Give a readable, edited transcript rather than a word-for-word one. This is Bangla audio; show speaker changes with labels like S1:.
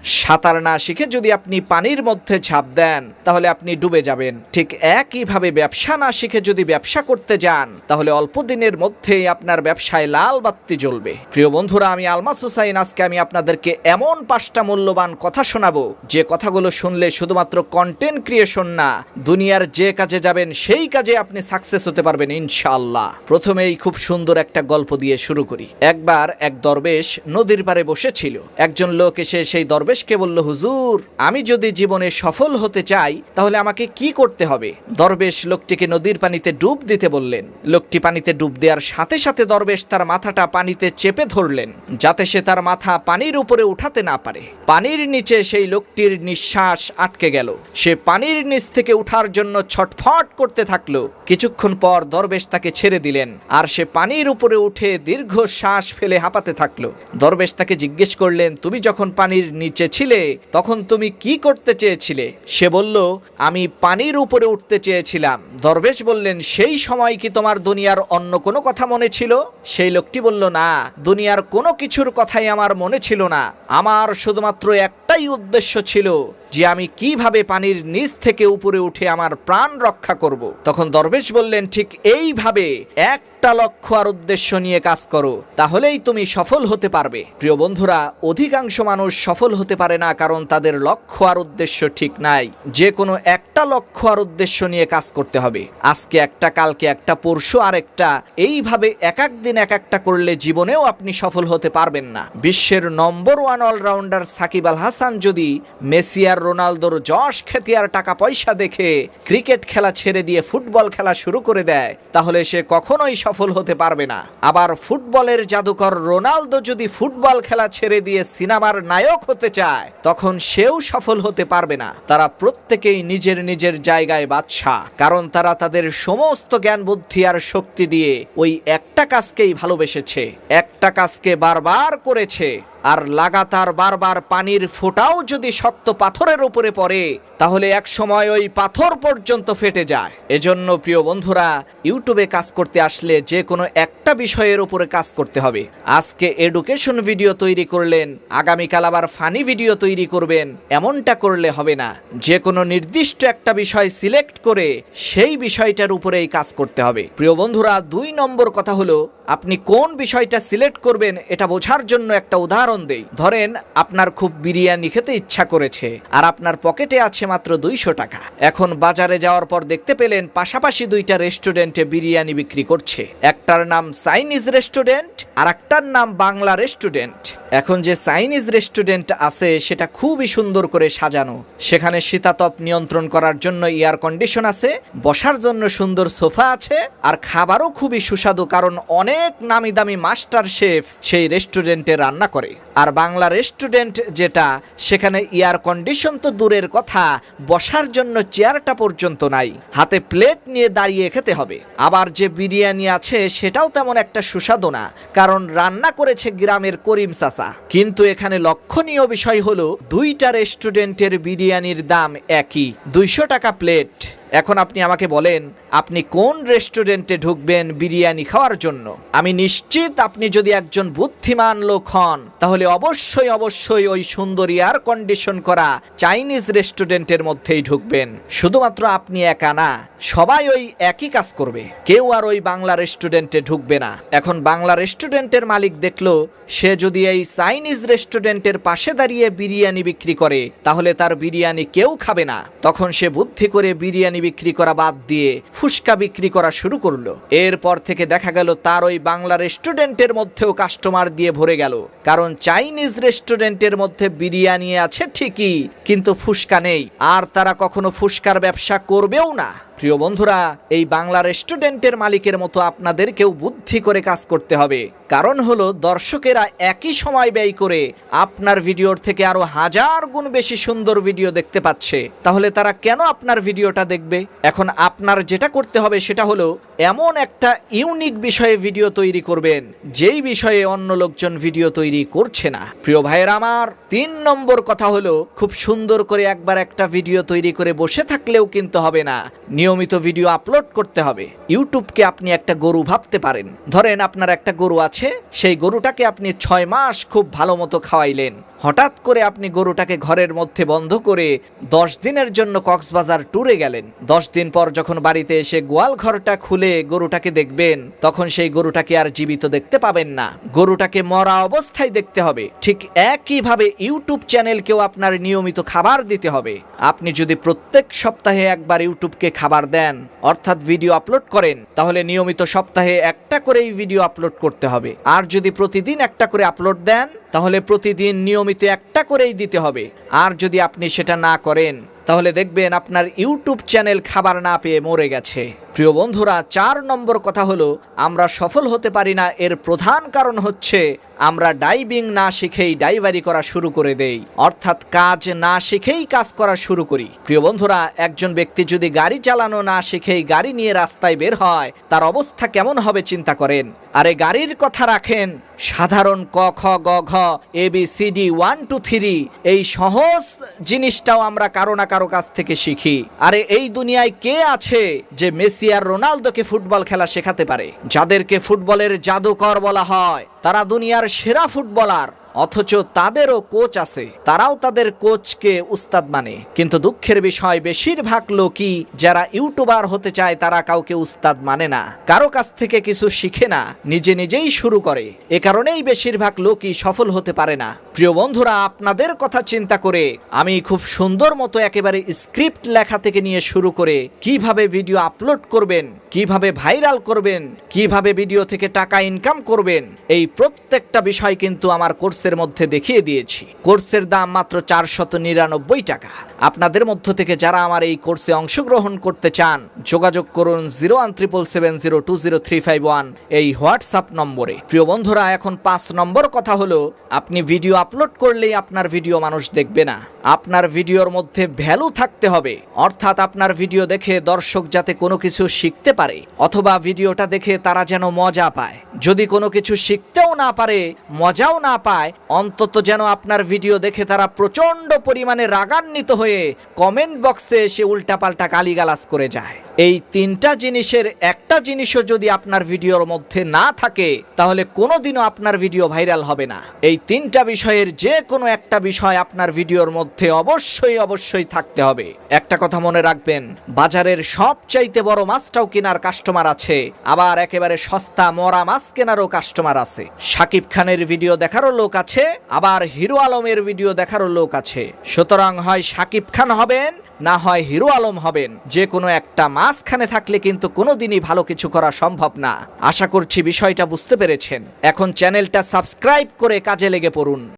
S1: সাঁতার না শিখে যদি আপনি পানির মধ্যে ঝাঁপ দেন তাহলে আপনি ডুবে যাবেন। ঠিক একইভাবে ব্যবসা না শিখে যদি ব্যবসা করতে যান তাহলে অল্প দিনের মধ্যেই আপনার ব্যবসায় লাল বাতি জ্বলবে। প্রিয় বন্ধুরা, আমি আলমাস হুসাইন আজকে আমি আপনাদেরকে এমন 5টা মূল্যবান কথা শোনাবো যে কথাগুলো শুনলে শুধুমাত্র কন্টেন্ট ক্রিয়েশন না, দুনিয়ার যে কাজে যাবেন সেই কাজে আপনি সাকসেস হতে পারবেন ইনশাআল্লাহ। প্রথমেই খুব সুন্দর একটা গল্প দিয়ে শুরু করি। একবার এক দরবেশ নদীর পাড়ে বসেছিল। একজন লোক এসে সেই দরবেশকে বলল, হুজুর, আমি যদি জীবনে সফল হতে চাই তাহলে আমাকে কি করতে হবে? দরবেশ লোকটিকে নদীর পানিতে ডুব দিতে বললেন। লোকটি পানিতে ডুব দেওয়ার সাথে সাথে দরবেশ তার মাথাটা পানিতে চেপে ধরলেন যাতে সে তার মাথা পানির উপরে উঠাতে না পারে। পানির নিচে সেই লোকটির নিঃশ্বাস আটকে গেল। সে পানির নিচ থেকে উঠার জন্য ছটফট করতে থাকলো। কিছুক্ষণ পর দরবেশ তাকে ছেড়ে দিলেন আর সে পানির উপরে উঠে দীর্ঘ শ্বাস ফেলে হাঁপাতে থাকলো। দরবেশ তাকে জিজ্ঞেস করলেন, তুমি যখন পানির নিচে ছিলে তখন তুমি কি করতে চেয়েছিলে? সে বলল, আমি পানির উপরে উঠতে চেয়েছিলাম। দরবেশ বললেন, সেই সময় কি তোমার দুনিয়ার অন্য কোনো কথা মনে ছিল? সেই লোকটি বলল, না, দুনিয়ার কোনো কিছুর কথাই আমার মনে ছিল না। আমার শুধুমাত্র একটাই উদ্দেশ্য ছিল যে আমি কিভাবে পানির নিচ থেকে উপরে উঠে আমার প্রাণ রক্ষা করব। তখন দরবেশ বললেন, ঠিক এইভাবে একটা লক্ষ্য আর উদ্দেশ্য নিয়ে কাজ করো, তাহলেই তুমি সফল হতে পারবে। প্রিয় বন্ধুরা, অধিকাংশ মানুষ সফল হতে পারে না কারণ তাদের লক্ষ্য আর উদ্দেশ্য ঠিক নাই। যে কোনো একটা লক্ষ্য আর উদ্দেশ্য নিয়ে কাজ করতে হবে। আজকে একটা, কালকে একটা, পরশু আরেকটা, এইভাবে এক দিন এক একটা করলে জীবনেও আপনি সফল হতে পারবেন না। বিশ্বের নম্বর 1 অলরাউন্ডার সাকিব আল হাসান যদি মেসি আর রোনালদোর যশ খ্যাতি আর টাকা পয়সা দেখে ক্রিকেট খেলা ছেড়ে দিয়ে ফুটবল খেলা শুরু করে দেয় তাহলে সে কখনোই সফল হতে পারবে না। আবার ফুটবলের জাদুকর রোনালদো যদি ফুটবল খেলা ছেড়ে দিয়ে সিনেমার নায়ক হতে চায় তখন সেও সফল হতে পারবে না। তারা প্রত্যেকেই নিজের নিজের জায়গায় বাদশা, কারণ তারা তাদের সমস্ত জ্ঞান বুদ্ধি আর শক্তি দিয়ে ওই একটা কাজকেই ভালোবেসেছে, একটা কাজকে বারবার করেছে। আর লাগাতার বারবার পানির ফোঁটাও যদি শক্ত পাথরের উপরে পড়ে তাহলে এক সময় ওই পাথর পর্যন্ত ফেটে যায়। এজন্য প্রিয় বন্ধুরা, ইউটিউবে কাজ করতে আসলে যে কোনো একটা বিষয়ের উপরে কাজ করতে হবে। আজকে এডুকেশন ভিডিও তৈরি করলেন, আগামীকাল আবার ফানি ভিডিও তৈরি করবেন, এমনটা করলে হবে না। যে কোনো নির্দিষ্ট একটা বিষয় সিলেক্ট করে সেই বিষয়টার উপরেই কাজ করতে হবে। প্রিয় বন্ধুরা, 2 নম্বর কথা হলো, আপনি কোন বিষয়টা সিলেক্ট করবেন এটা বোঝার জন্য একটা উদাহরণ দেই। ধরেন আপনার খুব বিরিয়ানি খেতে ইচ্ছা করেছে আর আপনার পকেটে আছে মাত্র 200 টাকা। এখন বাজারে যাওয়ার পর দেখতে পেলেন পাশাপাশি 2টা রেস্টুরেন্টে বিরিয়ানি বিক্রি করছে। একটার নাম চাইনিজ রেস্টুরেন্ট আর একটার নাম বাংলা রেস্টুরেন্ট। এখন যে চাইনিজ রেস্টুরেন্ট আছে সেটা খুবই সুন্দর করে সাজানো। সেখানে শীতাতপ নিয়ন্ত্রণ করার জন্য এয়ার কন্ডিশন আছে, বসার জন্য সুন্দর সোফা আছে, আর খাবারও খুবই সুস্বাদু কারণ অনেক নামি দামি মাস্টার শেফ সেই রেস্টুরেন্টে রান্না করে। আর বাংলা রেস্টুরেন্ট যেটা, সেখানে এয়ার কন্ডিশন তো দূরের কথা, বসার জন্য চেয়ারটা পর্যন্ত নাই, হাতে প্লেট নিয়ে দাঁড়িয়ে খেতে হবে। আবার যে বিরিয়ানি আছে সেটাও তেমন একটা সুস্বাদু না, কারণ রান্না করেছে গ্রামের করিম চাচা। কিন্তু এখানে লক্ষণীয় বিষয় হলো 2টা রেস্টুরেন্টের বিরিয়ানির দাম একই, 200 টাকা প্লেট। এখন আপনি আমাকে বলেন, আপনি কোন রেস্টুরেন্টে ঢুকবেন বিরিয়ানি খাওয়ার জন্য? আমি নিশ্চিত আপনি যদি একজন বুদ্ধিমান লোক হন তাহলে অবশ্যই অবশ্যই ওই সুন্দর এয়ার কন্ডিশন করা চাইনিজ রেস্টুরেন্টের মধ্যেই ঢুকবেন। শুধুমাত্র আপনি একা না, সবাই ওই একই কাজ করবে, কেউ আর ওই বাংলা রেস্টুরেন্টে ঢুকবে না। এখন বাংলা রেস্টুরেন্টের মালিক দেখলো সে যদি এই চাইনিজ রেস্টুরেন্টের পাশে দাঁড়িয়ে বিরিয়ানি বিক্রি করে তাহলে তার বিরিয়ানি কেউ খাবে না। তখন সে বুদ্ধি করে বিরিয়ানি বিক্রি করা বাদ দিয়ে ফুচকা বিক্রি করা শুরু করলো। এরপর থেকে দেখা গেল তার ওই বাংলা রেস্টুরেন্টের মধ্যেও কাস্টমার দিয়ে ভরে গেল, কারণ চাইনিজ রেস্টুরেন্টের মধ্যে বিরিয়ানি আছে ঠিকই কিন্তু ফুচকা নেই, আর তারা কখনো ফুচকার ব্যবসা করবেও না। প্রিয় বন্ধুরা, এই বাংলা রেস্টুরেন্টের মালিকের মতো আপনাদেরকেও বুদ্ধি করে কাজ করতে হবে। কারণ হলো দর্শকেরা একই সময় ব্যয় করে আপনার ভিডিওর থেকে আরো 1000 গুণ বেশি সুন্দর ভিডিও দেখতে পাচ্ছে, তাহলে তারা কেন আপনার ভিডিওটা দেখবে? এখন আপনার যেটা করতে হবে সেটা হলো এমন একটা ইউনিক বিষয়ে ভিডিও তৈরি করবেন যেই বিষয়ে অন্য লোকজন ভিডিও তৈরি করছে না। প্রিয় ভাইয়েরা আমার, 3 নম্বর কথা হলো, খুব সুন্দর করে একবার একটা ভিডিও তৈরি করে বসে থাকলেও কিন্তু হবে না, নিয়মিত ভিডিও আপলোড করতে হবে। ইউটিউবকে আপনি একটা গরু ভাবতে পারেন। ধরেন আপনার একটা গরু আছে, সেই গরুটাকে আপনি 6 মাস খুব ভালো মতো খাওয়াইলেন, হঠাৎ করে আপনি গরুটাকে ঘরের মধ্যে বন্ধ করে 10 দিনের জন্য কক্সবাজার ট্যুরে গেলেন। 10 দিন পর যখন বাড়িতে এসে গোয়াল ঘরটা খুলে গরুটাকে দেখবেন, তখন সেই গরুটাকে আর জীবিত দেখতে পাবেন না, গরুটাকে মরা অবস্থায় দেখতে হবে। ঠিক একইভাবে ইউটিউব চ্যানেলকেও আপনার নিয়মিত খাবার দিতে হবে। আপনি যদি প্রত্যেক সপ্তাহে একবার ইউটিউবকে খাবার দেন, অর্থাৎ ভিডিও আপলোড করেন, তাহলে নিয়মিত সপ্তাহে একটা করেই ভিডিও আপলোড করতে হবে। আর যদি প্রতিদিন একটা করে আপলোড দেন, তাহলে প্রতিদিন নিয়মিত একটা করেই দিতে হবে। আর যদি আপনি সেটা না করেন, তাহলে দেখবেন আপনার ইউটিউব চ্যানেল খাবার না পেয়ে মরে গেছে। প্রিয় বন্ধুরা, 4 নম্বর কথা হলো, আমরা সফল হতে পারি না এর প্রধান কারণ হচ্ছে আমরা ডাইভিং না শিখেই ডাইভারি করা শুরু করে দেই, অর্থাৎ কাজ না শিখেই কাজ করা শুরু করি। প্রিয় বন্ধুরা, একজন ব্যক্তি যদি গাড়ি চালানো না শিখেই গাড়ি নিয়ে রাস্তায় বের হয়, তার অবস্থা কেমন হবে চিন্তা করেন। আরে গাড়ির কথা রাখেন, সাধারণ ক খ গ ঘ ABCD 1 2 3 এই সহজ জিনিসটাও আমরা কারো না কারো কাছ থেকে শিখি। আরে এই দুনিয়ায় কে আছে যে মেসি আর রোনালদোকে ফুটবল খেলা শেখাতে পারে? যাদেরকে ফুটবলের জাদুকর বলা হয়, তারা দুনিয়ার সেরা ফুটবলার, অথচ তাদেরও কোচ আছে, তারাও তাদের কোচকে উস্তাদ মানে। কিন্তু দুঃখের বিষয়, বেশিরভাগ লোকই যারা ইউটিউবার হতে চায় তারা কাউকে উস্তাদ মানে না, কারো কাছ থেকে কিছু শিখে না, নিজে নিজেই শুরু করে। এ কারণেই বেশিরভাগ লোকই সফল হতে পারে না। প্রিয় বন্ধুরা, আপনাদের কথা চিন্তা করে আমি খুব সুন্দর মতো একেবারে স্ক্রিপ্ট লেখা থেকে নিয়ে শুরু করে কিভাবে ভিডিও আপলোড করবেন, কিভাবে ভাইরাল করবেন, কিভাবে ভিডিও থেকে টাকা ইনকাম করবেন, এই প্রত্যেকটা বিষয় কিন্তু আমার কোর্সের মধ্যে দেখিয়ে দিয়েছি। কোর্সের দাম মাত্র 499 টাকা। আপনাদের মধ্য থেকে যারা আমার এই কোর্সে অংশগ্রহণ করতে চান, যোগাযোগ করুন 0177020351 এই হোয়াটসঅ্যাপ নম্বরে। প্রিয় বন্ধুরা, এখন 5 নম্বর কথা হলো, আপনি ভিডিও আপলোড করলেই আপনার ভিডিও মানুষ দেখবে না, আপনার ভিডিওর মধ্যে ভ্যালু থাকতে হবে। অর্থাৎ আপনার ভিডিও দেখে দর্শক যাতে কোনো কিছু শিখতে পারে, অথবা ভিডিওটা দেখে তারা যেন মজা পায়। যদি কোনো কিছু শিখতেও না পারে, মজাও না পায়, অন্তত যেন আপনার ভিডিও দেখে তারা প্রচন্ড পরিমাণে রাগান্বিত হয়ে কমেন্ট বক্সে এসে উল্টাপাল্টা গালিগালাজ করে যায়। এই 3টা জিনিসের একটা জিনিসও যদি আপনার ভিডিওর মধ্যে না থাকে, তাহলে কোনোদিনও আপনার ভিডিও ভাইরাল হবে না। এই 3টা বিষয়ের যে কোনো একটা বিষয় আপনার ভিডিওর মধ্যে অবশ্যই থাকতে হবে। একটা কথা মনে রাখবেন, বাজারের সবচাইতে বড় মাছটাও কেনার কাস্টমার আছে, আবার একেবারে সস্তা মরা মাছ কেনারও কাস্টমার আছে। শাকিব খানের ভিডিও দেখারও লোক আছে, আবার হিরো আলমের ভিডিও দেখারও লোক আছে। সুতরাং হয় শাকিব খান হবেন, না হয় হিরো আলম হবেন। যে কোনো একটা মাঝখানে থাকলে কিন্তু কোনোদিনই ভালো কিছু করা সম্ভব না। আশা করছি বিষয়টা বুঝতে পেরেছেন। এখন চ্যানেলটা সাবস্ক্রাইব করে কাজে লেগে পড়ুন।